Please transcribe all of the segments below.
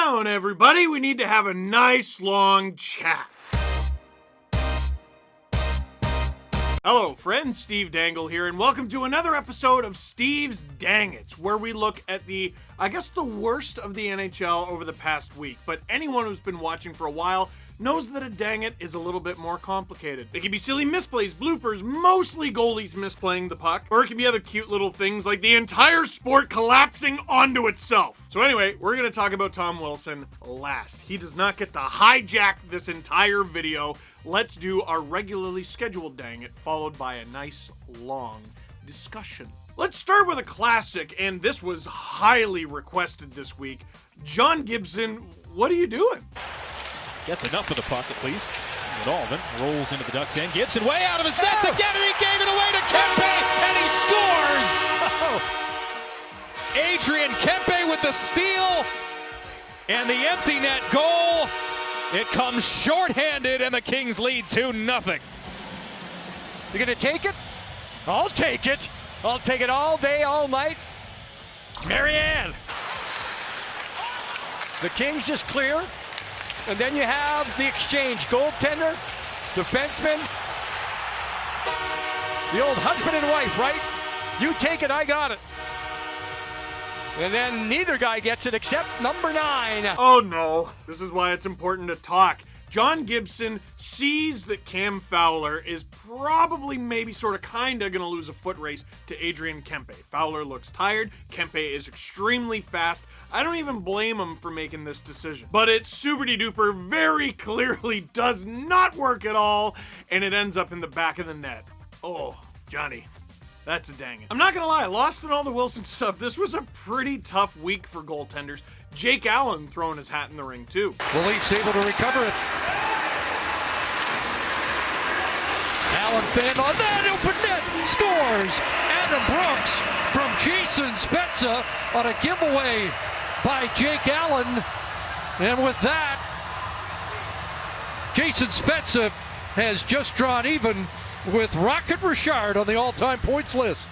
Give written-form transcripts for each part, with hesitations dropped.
down, everybody. We need to have a nice long chat. Hello, friends. Steve Dangle here, and welcome to another episode of Steve's Dang It's, where we look at the worst of the NHL over the past week. But anyone who's been watching for a while knows that a dang it is a little bit more complicated. It can be silly misplays, bloopers, mostly goalies misplaying the puck, or it can be other cute little things like the entire sport collapsing onto itself. So anyway, we're going to talk about Tom Wilson last. He does not get to hijack this entire video. Let's do our regularly scheduled dang it, followed by a nice long discussion. Let's start with a classic, and this was highly requested this week. John Gibson, what are you doing? Gets enough of the puck at least. Alvin rolls into the Ducks' end. Gibson way out of his net to get it. He gave it away to Kempe, and he scores! Adrian Kempe with the steal, and the empty net goal. It comes shorthanded, and the Kings lead 2-0. You gonna take it? I'll take it. I'll take it all day, all night. Marianne. The Kings just clear. And then you have the exchange. Goaltender, defenseman, the old husband and wife, right? You take it, I got it. And then neither guy gets it except number 9. Oh no, this is why it's important to talk. John Gibson sees that Cam Fowler is probably kinda gonna lose a foot race to Adrian Kempe. Fowler looks tired, Kempe is extremely fast. I don't even blame him for making this decision. But it super-de-duper very clearly does not work at all, and it ends up in the back of the net. Oh, Johnny. That's a dang it. I'm not gonna lie, lost in all the Wilson stuff, this was a pretty tough week for goaltenders. Jake Allen throwing his hat in the ring too. The Leafs able to recover it. Allen fan on that open net, scores! Adam Brooks from Jason Spezza on a giveaway by Jake Allen. And with that, Jason Spezza has just drawn even with Rocket Richard on the all-time points list.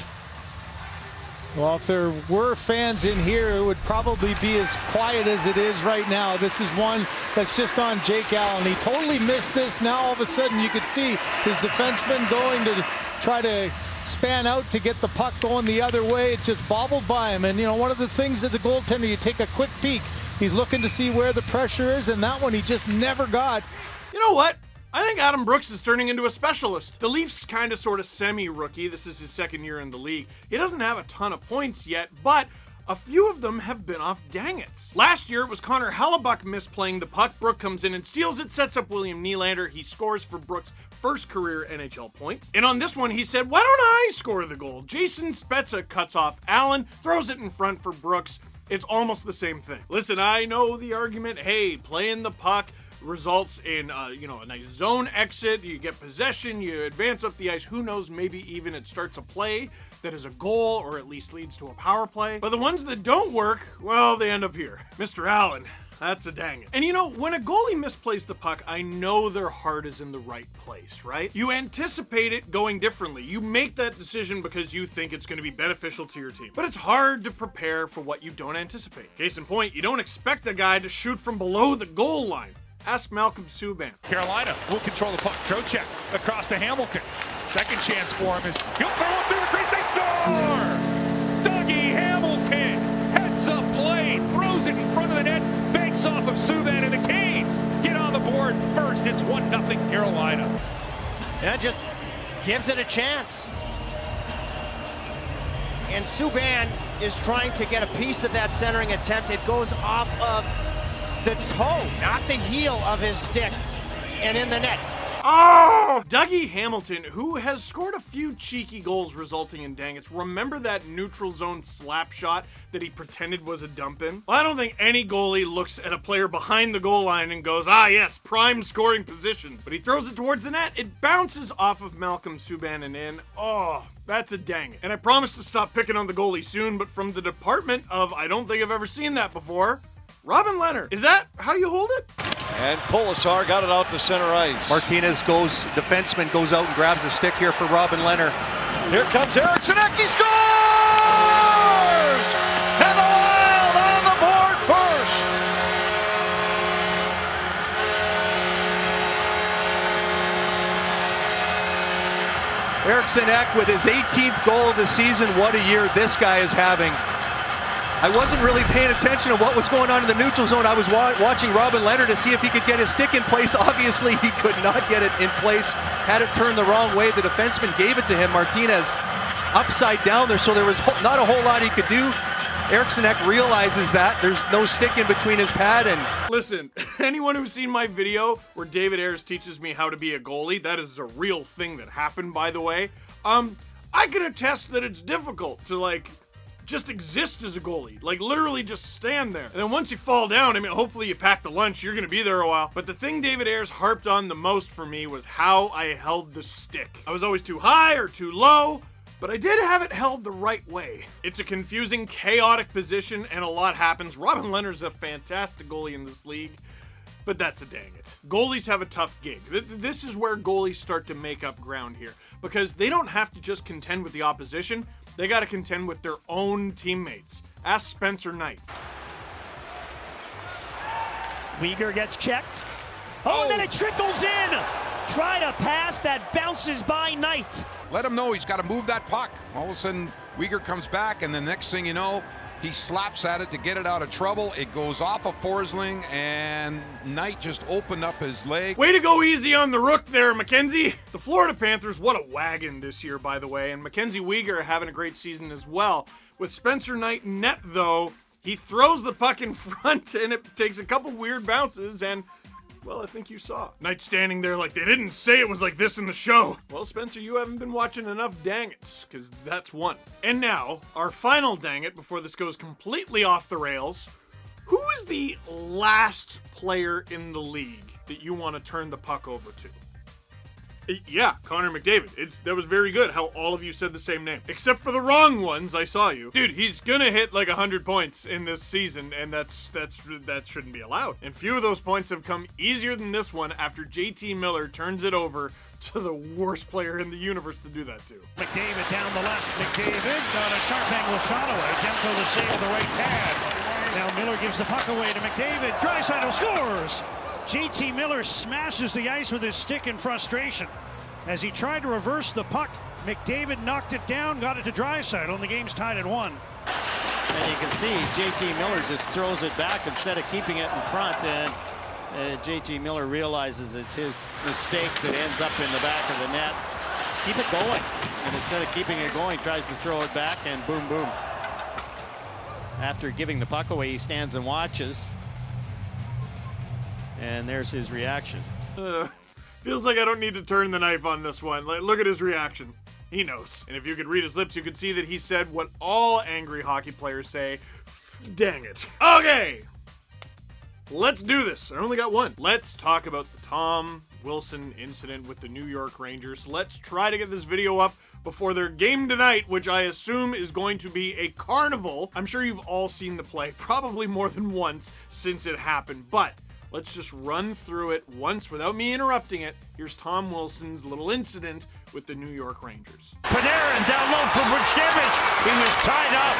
Well, if there were fans in here, it would probably be as quiet as it is right now. This is one that's just on Jake Allen. He totally missed this. Now all of a sudden you could see his defenseman going to try to span out to get the puck going the other way. It just bobbled by him. And, you know, one of the things as a goaltender, you take a quick peek. He's looking to see where the pressure is, and that one he just never got. You know what? I think Adam Brooks is turning into a specialist. The Leafs kind of sort of semi-rookie. This is his second year in the league. He doesn't have a ton of points yet, but a few of them have been off dang-its. Last year, it was Connor Hellebuck misplaying the puck. Brook comes in and steals it, sets up William Nylander. He scores for Brooks' first career NHL point. And on this one, he said, why don't I score the goal? Jason Spezza cuts off Allen, throws it in front for Brooks. It's almost the same thing. Listen, I know the argument, hey, playing the puck results in a nice zone exit. You get possession, you advance up the ice. Who knows, maybe even it starts a play that is a goal or at least leads to a power play. But the ones that don't work, well, they end up here. Mr. Allen, that's a dang it. And you know, when a goalie misplays the puck, I know their heart is in the right place, right? You anticipate it going differently. You make that decision because you think it's going to be beneficial to your team. But it's hard to prepare for what you don't anticipate. Case in point, you don't expect a guy to shoot from below the goal line. Ask Malcolm Subban. Carolina will control the puck. Trocheck across to Hamilton. Second chance for him is he'll throw it through the crease. They score! Dougie Hamilton heads up play, throws it in front of the net, banks off of Subban, and the Canes get on the board first. It's 1-0 Carolina. Yeah, just gives it a chance. And Subban is trying to get a piece of that centering attempt. It goes off of the toe, not the heel of his stick, and in the net. Oh! Dougie Hamilton, who has scored a few cheeky goals resulting in dang-its. Remember that neutral zone slap shot that he pretended was a dump in? Well, I don't think any goalie looks at a player behind the goal line and goes, ah yes, prime scoring position. But he throws it towards the net. It bounces off of Malcolm Subban and in. Oh, that's a dang it. And I promise to stop picking on the goalie soon, but from the department of I don't think I've ever seen that before, Robin Leonard. Is that how you hold it? And Polisar got it out to center ice. Martinez goes, defenseman goes out and grabs the stick here for Robin Leonard. Here comes Eriksson. He scores! And the Wild on the board first. Eriksson Ek with his 18th goal of the season. What a year this guy is having. I wasn't really paying attention to what was going on in the neutral zone. I was watching Robin Leonard to see if he could get his stick in place. Obviously, he could not get it in place. Had it turned the wrong way. The defenseman gave it to him. Martinez upside down there, so there was not a whole lot he could do. Eriksson Ek realizes that. There's no stick in between his pad. And listen, anyone who's seen my video where David Ayres teaches me how to be a goalie, that is a real thing that happened, by the way. I can attest that it's difficult to, just exist as a goalie. Literally just stand there. And then once you fall down, I mean, hopefully you pack the lunch, you're gonna be there a while. But the thing David Ayres harped on the most for me was how I held the stick. I was always too high or too low, but I did have it held the right way. It's a confusing, chaotic position, and a lot happens. Robin Leonard's a fantastic goalie in this league, but that's a dang it. Goalies have a tough gig. This is where goalies start to make up ground here, because they don't have to just contend with the opposition, they gotta contend with their own teammates. Ask Spencer Knight. Weegar gets checked. Oh, and then it trickles in. Try to pass that bounces by Knight. Let him know he's got to move that puck. All of a sudden, Weegar comes back, and the next thing you know, he slaps at it to get it out of trouble. It goes off of Forsling, and Knight just opened up his leg. Way to go easy on the rook there, Mackenzie. The Florida Panthers, what a wagon this year, by the way, and Mackenzie Weegar having a great season as well. With Spencer Knight in net, though, he throws the puck in front, and it takes a couple weird bounces, and well, I think you saw. Knight standing there like they didn't say it was like this in the show. Well, Spencer, you haven't been watching enough dang it's, because that's one. And now, our final dang it before this goes completely off the rails. Who is the last player in the league that you want to turn the puck over to? Yeah, Connor McDavid. That was very good how all of you said the same name. Except for the wrong ones, I saw you. Dude, he's gonna hit 100 points in this season, and that shouldn't be allowed. And few of those points have come easier than this one after JT Miller turns it over to the worst player in the universe to do that to. McDavid down the left. McDavid got a sharp angle shot away. Demko the save with the right pad. Now Miller gives the puck away to McDavid. Draisaitl scores! JT Miller smashes the ice with his stick in frustration. As he tried to reverse the puck, McDavid knocked it down, got it to Draisaitl, and the game's tied at 1. And you can see JT Miller just throws it back instead of keeping it in front, and JT Miller realizes it's his mistake that ends up in the back of the net. Keep it going. And instead of keeping it going, tries to throw it back, and boom, boom. After giving the puck away, he stands and watches. And there's his reaction. Feels like I don't need to turn the knife on this one. Look at his reaction. He knows. And if you could read his lips, you could see that he said what all angry hockey players say. Dang it. Okay. Let's do this. I only got one. Let's talk about the Tom Wilson incident with the New York Rangers. Let's try to get this video up before their game tonight, which I assume is going to be a carnival. I'm sure you've all seen the play, probably more than once since it happened, but let's just run through it once without me interrupting it. Here's Tom Wilson's little incident with the New York Rangers. Panarin down low for Buchnevich. He was tied up.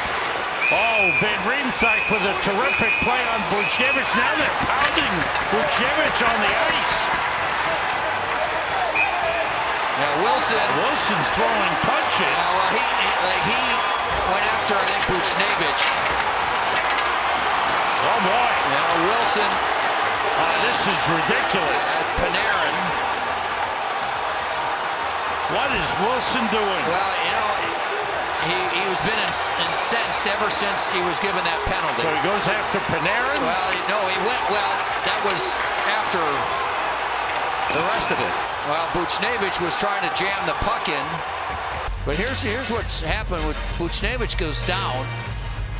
Oh, Van Riemsdyk with a terrific play on Buchnevich. Now they're pounding Buchnevich on the ice. Now Wilson's throwing punches. Well, he went after, I think, Buchnevich. Oh, boy. Now Wilson... this is ridiculous. Panarin. What is Wilson doing? Well, he was been incensed ever since he was given that penalty. So he goes after Panarin? Well, no, he went, that was after the rest of it. Well, Buchnevich was trying to jam the puck in. But here's what's happened with Buchnevich goes down,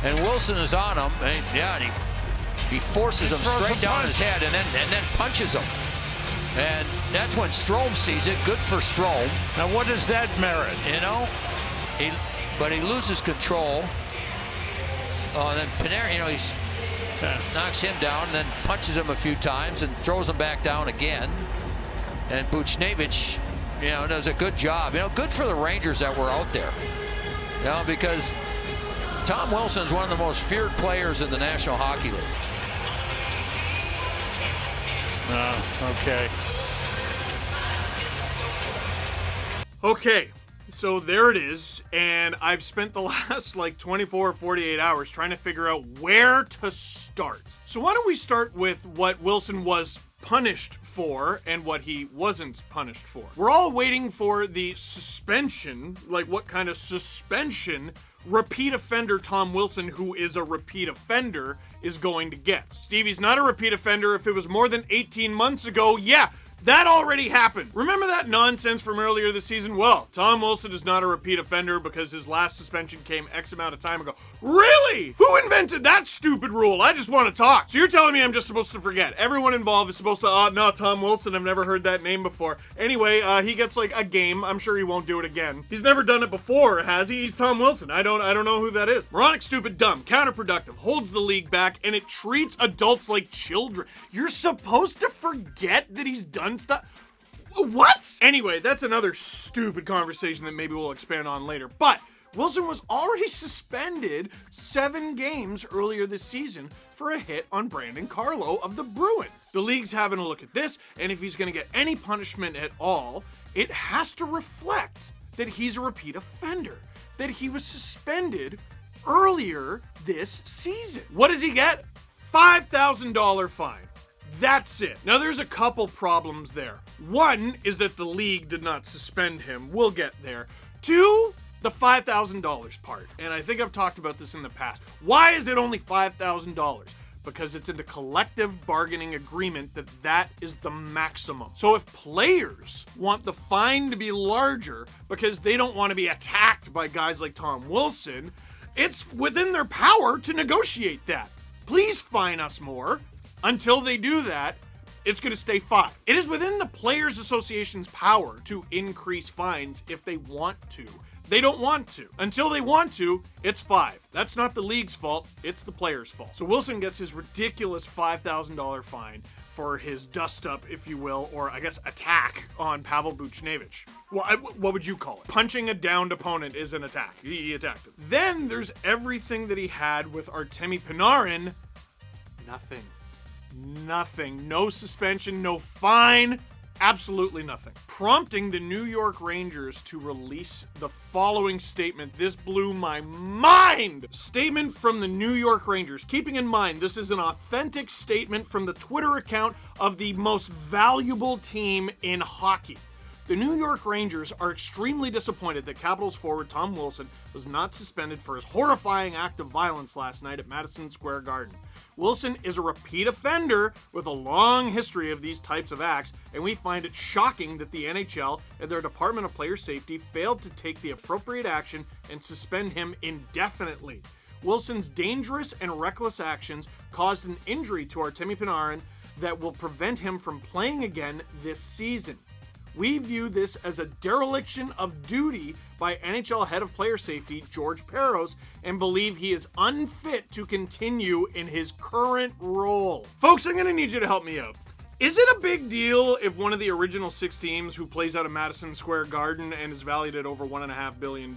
and Wilson is on him, and he forces him straight down his head and then punches him. And that's when Strome sees it. Good for Strome. Now what does that merit? But he loses control. Oh, and then Panarin, he knocks him down and then punches him a few times and throws him back down again. And Buchnevich, does a good job. Good for the Rangers that were out there. Because Tom Wilson's one of the most feared players in the National Hockey League. Okay. Okay, So there it is, and I've spent the last like 24 or 48 hours trying to figure out where to start. So why don't we start with what Wilson was punished for and what he wasn't punished for. We're all waiting for the suspension, like what kind of suspension repeat offender Tom Wilson, who is a repeat offender, is going to get. Stevie's not a repeat offender. If it was more than 18 months ago, yeah, that already happened. Remember that nonsense from earlier this season? Well, Tom Wilson is not a repeat offender because his last suspension came X amount of time ago. Really? Who invented that stupid rule? I just want to talk. So you're telling me I'm just supposed to forget? Everyone involved is supposed to, no, Tom Wilson, I've never heard that name before. Anyway, he gets like a game. I'm sure he won't do it again. He's never done it before, has he? He's Tom Wilson. I don't know who that is. Moronic, stupid, dumb, counterproductive, holds the league back, and it treats adults like children. You're supposed to forget that he's done stuff. What? Anyway, that's another stupid conversation that maybe we'll expand on later. But Wilson was already suspended 7 games earlier this season for a hit on Brandon Carlo of the Bruins. The league's having a look at this, and if he's going to get any punishment at all, it has to reflect that he's a repeat offender, that he was suspended earlier this season. What does he get? $5,000 fine. That's it. Now, there's a couple problems there. One is that the league did not suspend him. We'll get there. 2, the $5,000 part. And I think I've talked about this in the past. Why is it only $5,000? Because it's in the collective bargaining agreement that is the maximum. So if players want the fine to be larger because they don't want to be attacked by guys like Tom Wilson, it's within their power to negotiate that. Please fine us more. Until they do that, it's going to stay 5. It is within the Players Association's power to increase fines if they want to. They don't want to. Until they want to, it's 5. That's not the league's fault, it's the players' fault. So Wilson gets his ridiculous $5,000 fine for his dust-up, if you will, or I guess attack on Pavel Buchnevich. Well, what would you call it? Punching a downed opponent is an attack. He attacked him. Then there's everything that he had with Artemi Panarin. Nothing. No suspension, no fine, absolutely nothing. Prompting the New York Rangers to release the following statement. This blew my mind. Statement from the New York Rangers. Keeping in mind, this is an authentic statement from the Twitter account of the most valuable team in hockey. The New York Rangers are extremely disappointed that Capitals forward Tom Wilson was not suspended for his horrifying act of violence last night at Madison Square Garden. Wilson is a repeat offender with a long history of these types of acts, and we find it shocking that the NHL and their Department of Player Safety failed to take the appropriate action and suspend him indefinitely. Wilson's dangerous and reckless actions caused an injury to Artemi Panarin that will prevent him from playing again this season. We view this as a dereliction of duty by NHL head of player safety, George Peros, and believe he is unfit to continue in his current role. Folks, I'm going to need you to help me out. Is it a big deal if one of the original 6 teams who plays out of Madison Square Garden and is valued at over $1.5 billion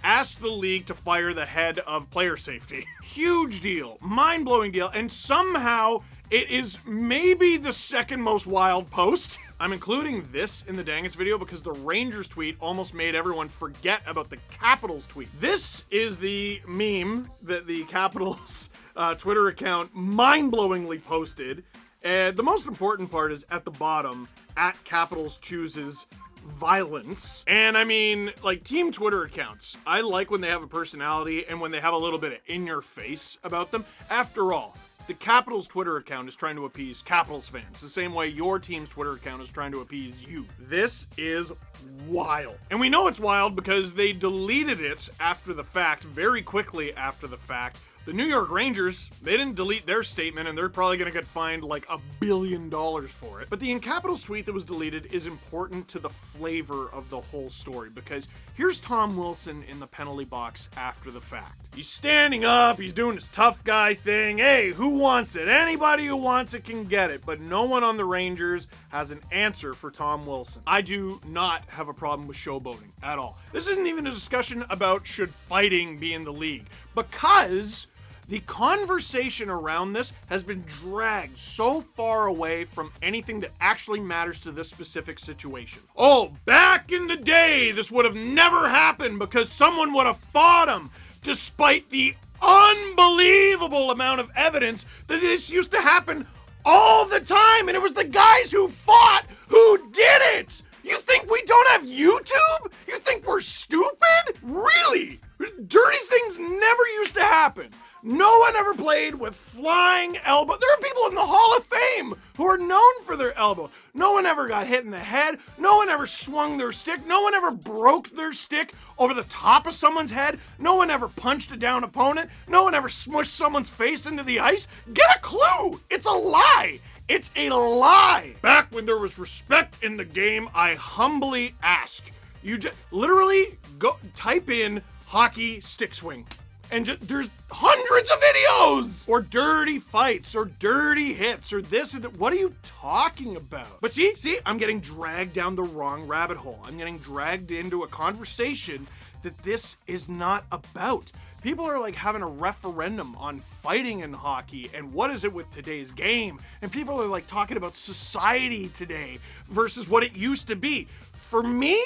asked the league to fire the head of player safety? Huge deal, mind-blowing deal, and somehow it is maybe the second most wild post. I'm including this in the Dangus video because the Rangers tweet almost made everyone forget about the Capitals tweet. This is the meme that the Capitals Twitter account mind-blowingly posted. And the most important part is at the bottom, at Capitals chooses violence. And I mean, like, team Twitter accounts, I like when they have a personality and when they have a little bit of in your face about them. After all, the Capitals Twitter account is trying to appease Capitals fans, the same way your team's Twitter account is trying to appease you. This is wild. And we know it's wild because they deleted it after the fact, very quickly after the fact. The New York Rangers, they didn't delete their statement, and they're probably going to get fined like $1 billion for it. But the In-Capitals tweet that was deleted is important to the flavor of the whole story, because here's Tom Wilson in the penalty box after the fact. He's standing up, he's doing his tough guy thing. Hey, who wants it? Anybody who wants it can get it, but no one on the Rangers has an answer for Tom Wilson. I do not have a problem with showboating at all. This isn't even a discussion about should fighting be in the league, because The conversation around this has been dragged so far away from anything that actually matters to this specific situation. Oh, back in the day, this would have never happened because someone would have fought him, despite the unbelievable amount of evidence that this used to happen all the time, and it was the guys who fought who did it. You think we don't have YouTube? You think we're stupid? Really? Dirty things never used to happen. No one ever played with flying elbow. There are people in the Hall of Fame who are known for their elbow. No one ever got hit in the head. No one ever swung their stick. No one ever broke their stick over the top of someone's head. No one ever punched a down opponent. No one ever smushed someone's face into the ice. Get a clue. It's a lie. It's a lie. Back when there was respect in the game, I humbly ask. You just literally go type in hockey stick swing. And there's hundreds of videos, or dirty fights, or dirty hits, or this and that. What are you talking about? But see, I'm getting dragged down the wrong rabbit hole. I'm getting dragged into a conversation that this is not about. People are like having a referendum on fighting in hockey and what is it with today's game. And people are like talking about society today versus what it used to be. For me,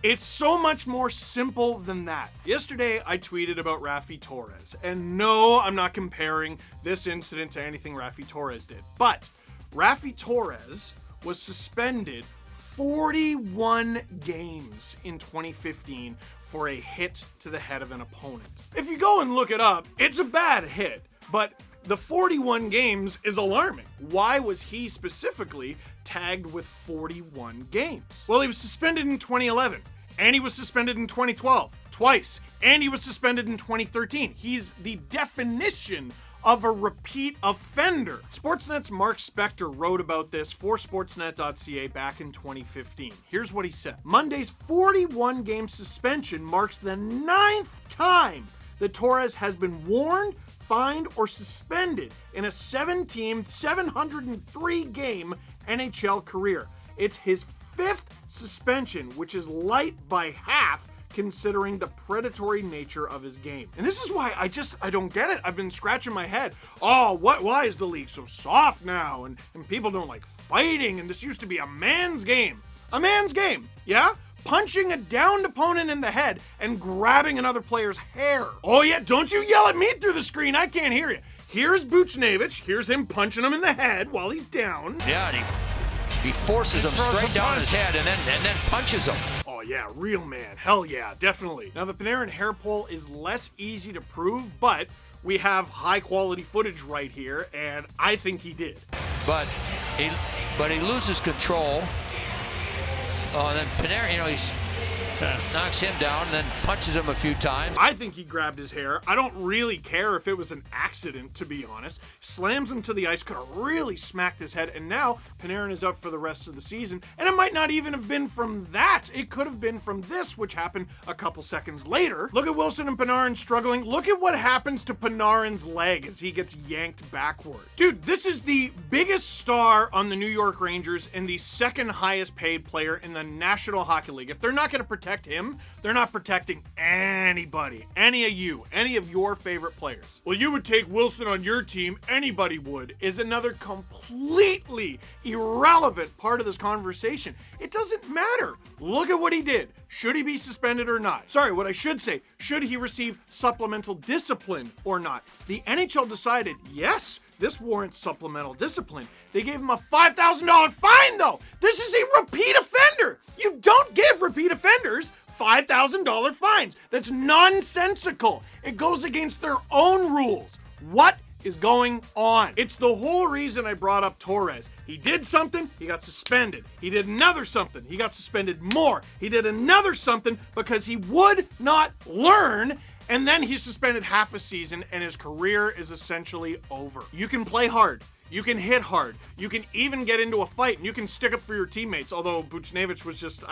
it's so much more simple than that. Yesterday, I tweeted about Raffi Torres. And no, I'm not comparing this incident to anything Raffi Torres did. But Raffi Torres was suspended 41 games in 2015 for a hit to the head of an opponent. If you go and look it up, it's a bad hit. But the 41 games is alarming. Why was he specifically tagged with 41 games? Well, he was suspended in 2011, and he was suspended in 2012, twice, and he was suspended in 2013. He's the definition of a repeat offender. Sportsnet's Mark Spector wrote about this for Sportsnet.ca back in 2015. Here's what he said. Monday's 41-game suspension marks the 9th time that Torres has been warned, fined, or suspended in a 7-team, 703-game NHL career. It's his 5th suspension, which is light by half considering the predatory nature of his game. And this is why I don't get it. I've been scratching my head. Oh, why is the league so soft now? And people don't like fighting, and this used to be a man's game. A man's game, yeah? Punching a downed opponent in the head and grabbing another player's hair. Oh yeah, don't you yell at me through the screen. I can't hear you. Here's Buchnevich. Here's him punching him in the head while he's down. Yeah, and he forces him straight down his head and then punches him. Oh yeah, real man. Hell yeah, definitely. Now the Panarin hair pull is less easy to prove, but we have high quality footage right here, and I think he did. But he loses control. Oh, and then Panarin, he knocks him down and then punches him a few times. I think he grabbed his hair. I don't really care if it was an accident, to be honest. Slams him to the ice, could have really smacked his head, and now Panarin is out for the rest of the season. And it might not even have been from that. It could have been from this, which happened a couple seconds later. Look at Wilson and Panarin struggling. Look at what happens to Panarin's leg as he gets yanked backward. Dude, this is the biggest star on the New York Rangers and the second highest paid player in the National Hockey League. If they're not going to protect him, they're not protecting anybody, any of you, any of your favorite players. Well, you would take Wilson on your team, anybody would, is another completely irrelevant part of this conversation. It doesn't matter. Look at what he did. Should he be suspended or not? Sorry, what I should say, should he receive supplemental discipline or not? The NHL decided, yes, this warrants supplemental discipline. They gave him a $5,000 fine, though. This is a repeat offender. You don't give repeat offenders $5,000 fines. That's nonsensical. It goes against their own rules. What is going on? It's the whole reason I brought up Torres. He did something, he got suspended. He did another something, he got suspended more. He did another something because he would not learn, and then he's suspended half a season and his career is essentially over. You can play hard. You can hit hard. You can even get into a fight, and you can stick up for your teammates. Although Buchnevich was just,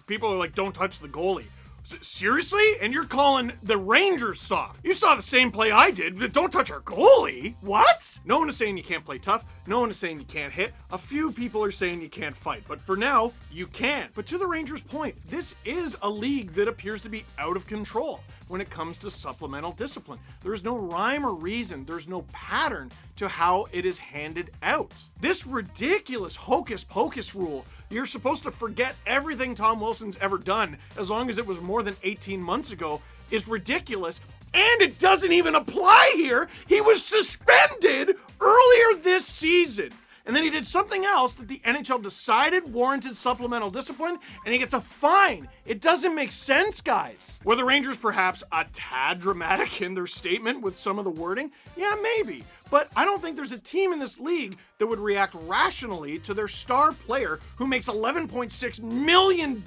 people are like, don't touch the goalie. Seriously? And you're calling the Rangers soft? You saw the same play I did, but don't touch our goalie. What? No one is saying you can't play tough. No one is saying you can't hit. A few people are saying you can't fight, but for now, you can. But to the Rangers' point, this is a league that appears to be out of control. when it comes to supplemental discipline. There's no rhyme or reason, there's no pattern to how it is handed out. This ridiculous hocus pocus rule, you're supposed to forget everything Tom Wilson's ever done as long as it was more than 18 months ago, is ridiculous. And it doesn't even apply here. He was suspended earlier this season. And then he did something else that the NHL decided warranted supplemental discipline, and he gets a fine. It doesn't make sense, guys. Were the Rangers perhaps a tad dramatic in their statement with some of the wording? Yeah, maybe. But I don't think there's a team in this league that would react rationally to their star player who makes $11.6 million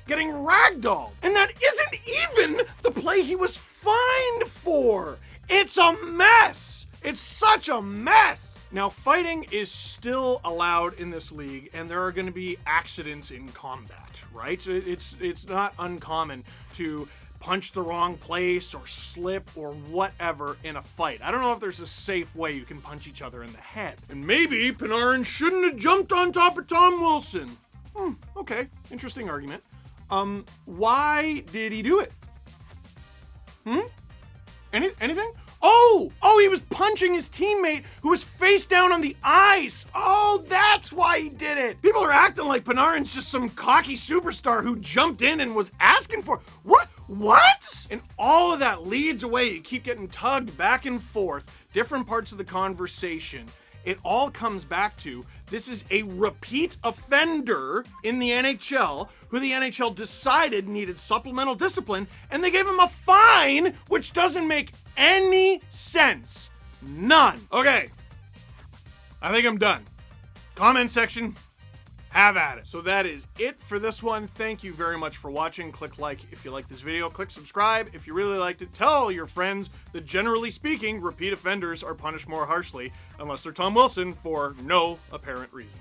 getting ragdolled. And that isn't even the play he was fined for. It's a mess. It's such a mess. Now, fighting is still allowed in this league, and there are going to be accidents in combat, right? It's not uncommon to punch the wrong place or slip or whatever in a fight. I don't know if there's a safe way you can punch each other in the head. And maybe Panarin shouldn't have jumped on top of Tom Wilson. Okay, interesting argument. Why did he do it? Anything? Oh, he was punching his teammate who was face down on the ice. Oh, that's why he did it. People are acting like Panarin's just some cocky superstar who jumped in and was asking for what? And all of that leads away. You keep getting tugged back and forth, different parts of the conversation. It all comes back to this is a repeat offender in the NHL who the NHL decided needed supplemental discipline, and they gave him a fine, which doesn't make any sense. None. Okay, I think I'm done. Comment section, have at it. So that is it for this one. Thank you very much for watching. Click like if you like this video. Click subscribe if you really liked it. Tell all your friends that generally speaking, repeat offenders are punished more harshly unless they're Tom Wilson for no apparent reason.